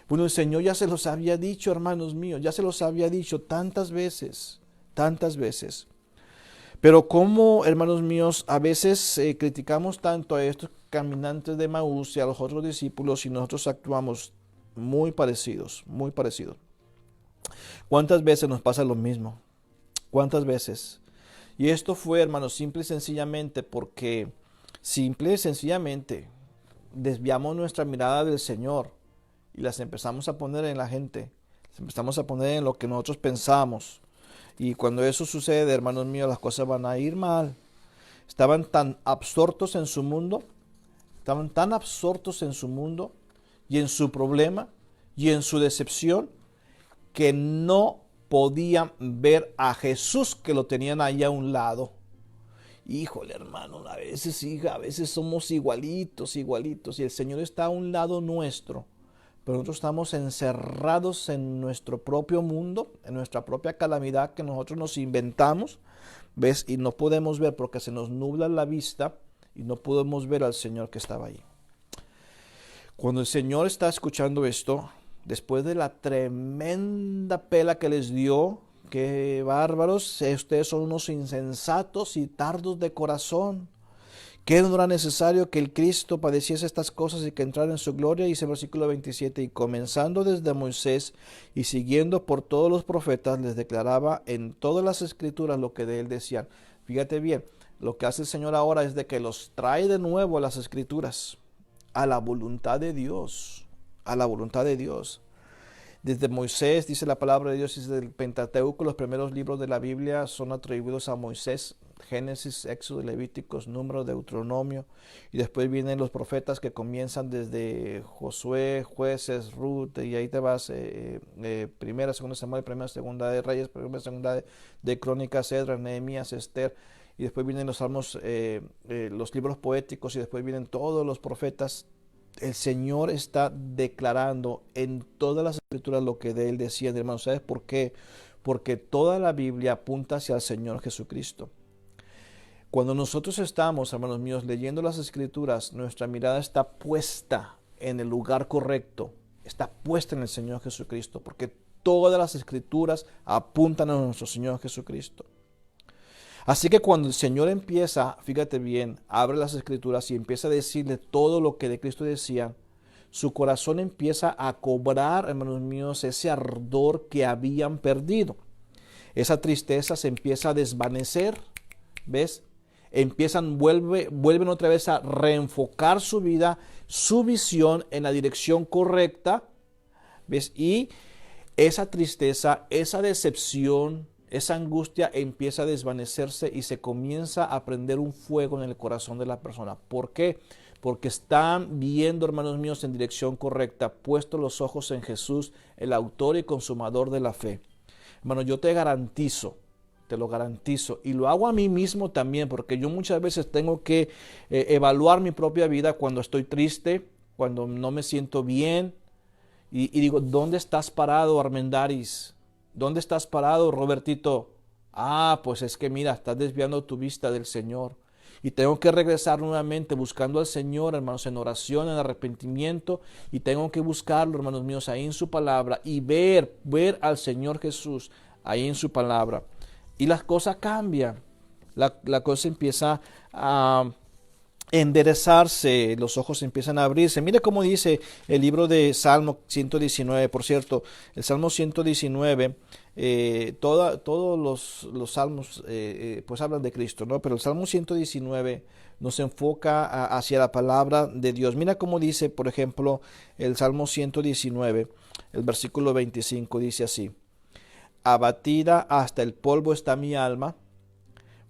Bueno, el Señor ya se los había dicho, hermanos míos, ya se los había dicho tantas veces, tantas veces. Pero como, hermanos míos, a veces criticamos tanto a estos caminantes de Emaús y a los otros discípulos, y nosotros actuamos muy parecidos, muy parecidos. ¿Cuántas veces nos pasa lo mismo? ¿Cuántas veces? Y esto fue, hermanos, simple y sencillamente porque simple y sencillamente desviamos nuestra mirada del Señor y las empezamos a poner en la gente, las empezamos a poner en lo que nosotros pensamos. Y cuando eso sucede, hermanos míos, las cosas van a ir mal. Estaban tan absortos en su mundo, estaban tan absortos en su mundo y en su problema y en su decepción, que no podían ver a Jesús, que lo tenían ahí a un lado. Híjole, hermano, a veces somos igualitos, y el Señor está a un lado nuestro, pero nosotros estamos encerrados en nuestro propio mundo, en nuestra propia calamidad que nosotros nos inventamos, ¿ves? Y no podemos ver porque se nos nubla la vista y no podemos ver al Señor que estaba ahí. Cuando el Señor está escuchando esto, después de la tremenda pela que les dio, qué bárbaros, ustedes son unos insensatos y tardos de corazón, que no era necesario que el Cristo padeciese estas cosas y que entrara en su gloria. Dice el versículo 27, y comenzando desde Moisés y siguiendo por todos los profetas, les declaraba en todas las Escrituras lo que de él decían. Fíjate bien, lo que hace el Señor ahora es de que los trae de nuevo a las Escrituras, a la voluntad de Dios, a la voluntad de Dios. Desde Moisés, dice la palabra de Dios, desde el Pentateuco, los primeros libros de la Biblia son atribuidos a Moisés: Génesis, Éxodo, Levíticos, Números, Deuteronomio. Y después vienen los profetas que comienzan desde Josué, Jueces, Ruth, y ahí te vas, primera, segunda Samuel, primera, segunda de Reyes, primera, segunda de Crónicas, Esdras, Nehemías, Esther. Y después vienen los salmos, los libros poéticos, y después vienen todos los profetas. El Señor está declarando en todas las Escrituras lo que de él decía, hermanos. ¿Sabes por qué? Porque toda la Biblia apunta hacia el Señor Jesucristo. Cuando nosotros estamos, hermanos míos, leyendo las Escrituras, nuestra mirada está puesta en el lugar correcto, está puesta en el Señor Jesucristo, porque todas las escrituras apuntan a nuestro Señor Jesucristo. Así que cuando el Señor empieza, fíjate bien, abre las escrituras y empieza a decirle todo lo que de Cristo decía, su corazón empieza a cobrar, hermanos míos, ese ardor que habían perdido. Esa tristeza se empieza a desvanecer, ¿ves? Vuelven otra vez a reenfocar su vida, su visión en la dirección correcta, ¿ves? Y esa tristeza, esa decepción, esa angustia empieza a desvanecerse y se comienza a prender un fuego en el corazón de la persona. ¿Por qué? Porque están viendo, hermanos míos, en dirección correcta, puestos los ojos en Jesús, el autor y consumador de la fe. Hermano, yo te garantizo, te lo garantizo, y lo hago a mí mismo también, porque yo muchas veces tengo que evaluar mi propia vida cuando estoy triste, cuando no me siento bien, y digo, ¿dónde estás parado, Armendaris? ¿Dónde estás parado, Robertito? Ah, pues es que mira, estás desviando tu vista del Señor. Y tengo que regresar nuevamente buscando al Señor, hermanos, en oración, en arrepentimiento. Y tengo que buscarlo, hermanos míos, ahí en su palabra. Y ver al Señor Jesús ahí en su palabra. Y las cosas cambian. La cosa empieza a enderezarse, los ojos empiezan a abrirse. Mire cómo dice el libro de Salmo 119, por cierto, el Salmo 119, todos los salmos pues hablan de Cristo, ¿no? Pero el Salmo 119 nos enfoca hacia la palabra de Dios. Mira cómo dice, por ejemplo, el Salmo 119, el versículo 25, dice así: abatida hasta el polvo está mi alma,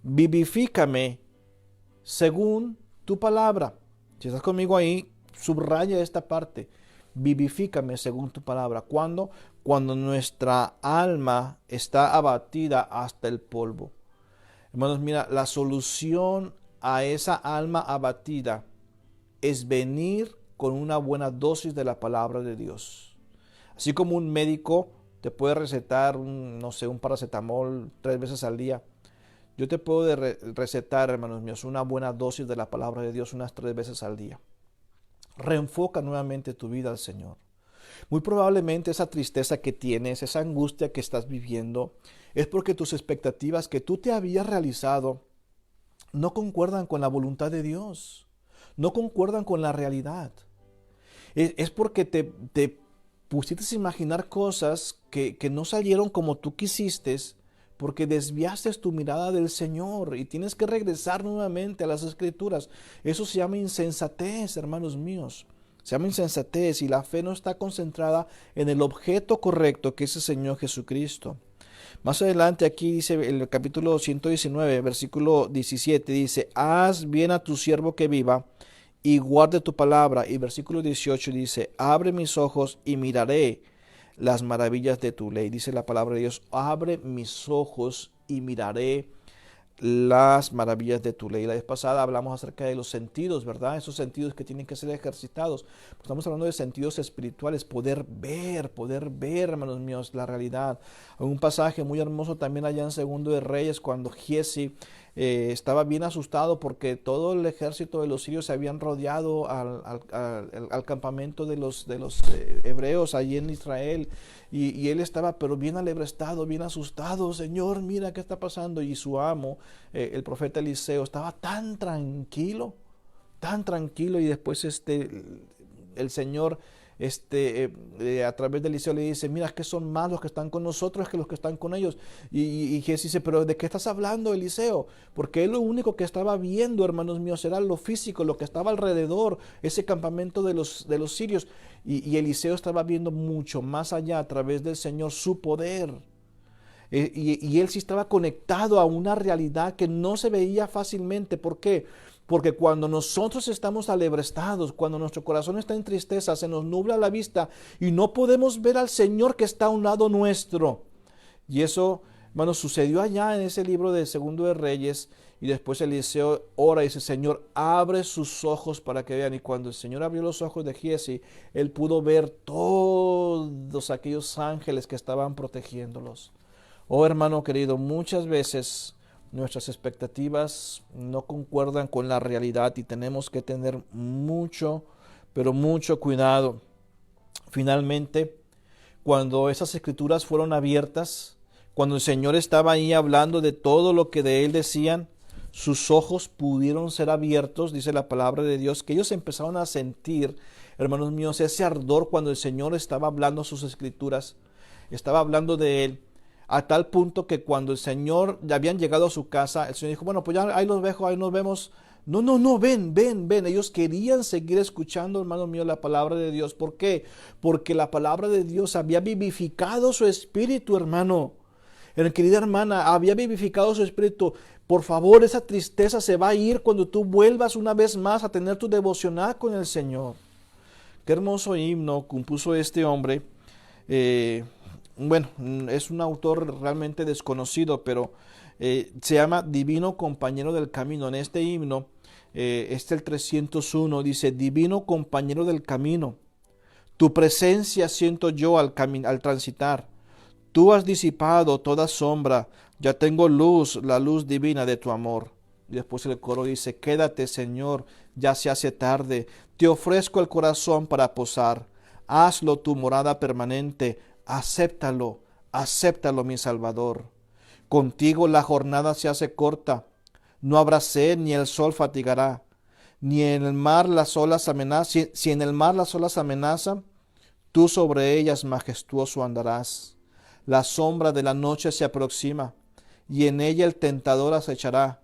vivifícame según tu palabra. Si estás conmigo ahí, subraya esta parte. Vivifícame según tu palabra. ¿Cuándo? Cuando nuestra alma está abatida hasta el polvo. Hermanos, mira, la solución a esa alma abatida es venir con una buena dosis de la palabra de Dios. Así como un médico te puede recetar un paracetamol 3 veces al día, yo te puedo recetar, hermanos míos, una buena dosis de la palabra de Dios unas 3 veces al día. Reenfoca nuevamente tu vida al Señor. Muy probablemente esa tristeza que tienes, esa angustia que estás viviendo, es porque tus expectativas que tú te habías realizado no concuerdan con la voluntad de Dios, no concuerdan con la realidad. Es porque te pusiste a imaginar cosas que no salieron como tú quisiste, porque desviaste tu mirada del Señor y tienes que regresar nuevamente a las Escrituras. Eso se llama insensatez, hermanos míos. Se llama insensatez y la fe no está concentrada en el objeto correcto que es el Señor Jesucristo. Más adelante aquí dice el capítulo 119, versículo 17, dice: haz bien a tu siervo que viva y guarde tu palabra. Y versículo 18 dice: abre mis ojos y miraré las maravillas de tu ley. Dice la palabra de Dios: abre mis ojos y miraré las maravillas de tu ley. La vez pasada hablamos acerca de los sentidos, ¿verdad? Esos sentidos que tienen que ser ejercitados. Estamos hablando de sentidos espirituales, poder ver, hermanos míos, la realidad. Hay un pasaje muy hermoso también allá en Segundo de Reyes, cuando Giezi estaba bien asustado porque todo el ejército de los sirios se habían rodeado al campamento de los hebreos allí en Israel, y él estaba pero bien alebrestado, bien asustado. Señor, mira qué está pasando. Y su amo, el profeta Eliseo, estaba tan tranquilo, y después el Señor a través de Eliseo le dice: mira, que son más los que están con nosotros que los que están con ellos. Y Jesús dice: pero ¿de qué estás hablando, Eliseo? Porque él lo único que estaba viendo, hermanos míos, era lo físico, lo que estaba alrededor, ese campamento de los sirios. Y Eliseo estaba viendo mucho más allá, a través del Señor, su poder. Y él sí estaba conectado a una realidad que no se veía fácilmente. ¿Por qué? Porque cuando nosotros estamos alebrestados, cuando nuestro corazón está en tristeza, se nos nubla la vista y no podemos ver al Señor que está a un lado nuestro. Y eso, hermanos, sucedió allá en ese libro de Segundo de Reyes. Y después Eliseo ora y dice: Señor, abre sus ojos para que vean. Y cuando el Señor abrió los ojos de Giezi, él pudo ver todos aquellos ángeles que estaban protegiéndolos. Oh, hermano querido, muchas veces nuestras expectativas no concuerdan con la realidad y tenemos que tener mucho pero mucho cuidado. Finalmente, cuando esas escrituras fueron abiertas, cuando el Señor estaba ahí hablando de todo lo que de Él decían, sus ojos pudieron ser abiertos, dice la palabra de Dios, que ellos empezaron a sentir, hermanos míos, ese ardor cuando el Señor estaba hablando sus escrituras, estaba hablando de Él, a tal punto que cuando el Señor ya habían llegado a su casa, el Señor dijo, bueno, pues ya ahí los dejo, ahí nos vemos. No, ven. Ellos querían seguir escuchando, hermano mío, la palabra de Dios. ¿Por qué? Porque la palabra de Dios había vivificado su espíritu, hermano. Querida hermana, había vivificado su espíritu. Por favor, esa tristeza se va a ir cuando tú vuelvas una vez más a tener tu devocional con el Señor. Qué hermoso himno compuso este hombre. Bueno, es un autor realmente desconocido, pero se llama Divino Compañero del Camino. En este himno, el 301, dice, Divino Compañero del Camino, tu presencia siento yo al transitar. Tú has disipado toda sombra, ya tengo luz, la luz divina de tu amor. Y después el coro dice, quédate, Señor, ya se hace tarde, te ofrezco el corazón para posar. Hazlo tu morada permanente, acéptalo, mi Salvador. Contigo la jornada se hace corta, no habrá sed ni el sol fatigará, ni en el mar las olas amenazan. Si en el mar las olas amenazan, tú sobre ellas majestuoso andarás. La sombra de la noche se aproxima, y en ella el tentador acechará.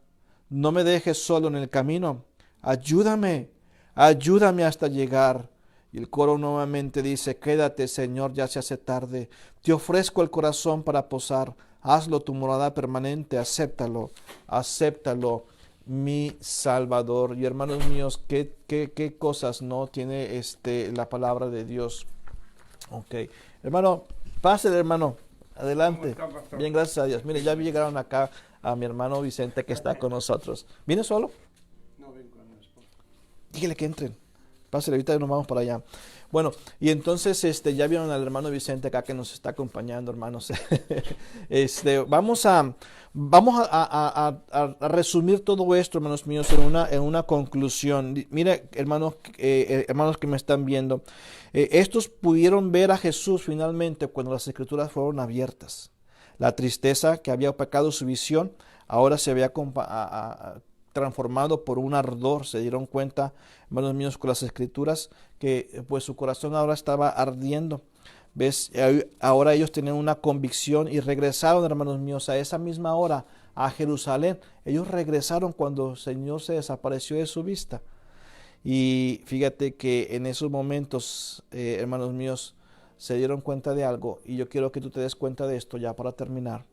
No me dejes solo en el camino, ayúdame hasta llegar. Y el coro nuevamente dice, quédate, Señor, ya se hace tarde, te ofrezco el corazón para posar, hazlo tu morada permanente, acéptalo, mi Salvador. Y hermanos míos, qué cosas no tiene la palabra de Dios. Ok, hermano, pásale, hermano, adelante. ¿Cómo está, pastor? Bien, gracias a Dios. Mire, ya llegaron acá a mi hermano Vicente que está con nosotros. ¿Viene solo? No ven con mi esposa. Dígale que entren. Pásale, ahorita nos vamos para allá. Bueno, y entonces ya vieron al hermano Vicente acá que nos está acompañando, hermanos. Vamos a resumir todo esto, hermanos míos, en una conclusión. Mire, hermanos que me están viendo, estos pudieron ver a Jesús finalmente cuando las escrituras fueron abiertas. La tristeza que había opacado su visión ahora se había transformado por un ardor. Se dieron cuenta, hermanos míos, con las escrituras que pues su corazón ahora estaba ardiendo. ¿Ves? Ahora ellos tenían una convicción y regresaron, hermanos míos, a esa misma hora a Jerusalén. Ellos regresaron cuando el Señor se desapareció de su vista. Y fíjate que en esos momentos, hermanos míos, se dieron cuenta de algo, y yo quiero que tú te des cuenta de esto ya para terminar,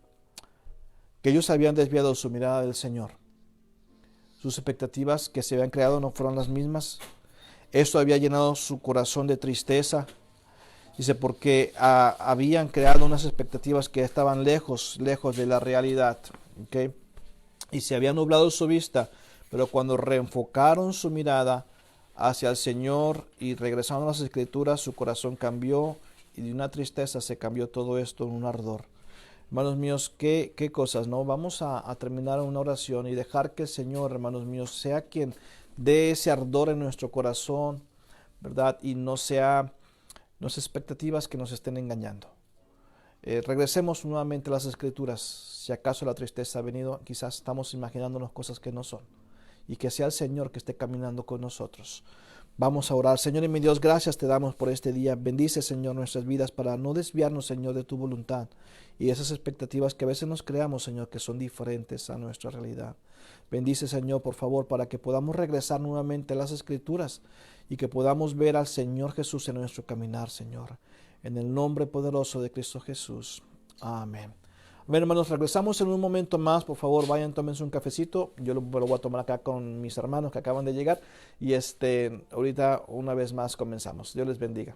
que ellos habían desviado su mirada del Señor. Sus expectativas que se habían creado no fueron las mismas. Esto había llenado su corazón de tristeza. Dice, porque habían creado unas expectativas que estaban lejos de la realidad. ¿Okay? Y se había nublado su vista, pero cuando reenfocaron su mirada hacia el Señor y regresaron a las Escrituras, su corazón cambió, y de una tristeza se cambió todo esto en un ardor. Hermanos míos, qué cosas, ¿no? Vamos a terminar en una oración y dejar que el Señor, hermanos míos, sea quien dé ese ardor en nuestro corazón, ¿verdad? Y no sea las expectativas que nos estén engañando. Regresemos nuevamente a las Escrituras. Si acaso la tristeza ha venido, quizás estamos imaginándonos cosas que no son. Y que sea el Señor que esté caminando con nosotros. Vamos a orar. Señor y mi Dios, gracias te damos por este día. Bendice, Señor, nuestras vidas para no desviarnos, Señor, de tu voluntad y esas expectativas que a veces nos creamos, Señor, que son diferentes a nuestra realidad. Bendice, Señor, por favor, para que podamos regresar nuevamente a las Escrituras y que podamos ver al Señor Jesús en nuestro caminar, Señor. En el nombre poderoso de Cristo Jesús. Amén. Bueno, hermanos, regresamos en un momento más. Por favor, vayan, tómense un cafecito. Yo lo voy a tomar acá con mis hermanos que acaban de llegar. Y ahorita una vez más comenzamos. Dios les bendiga.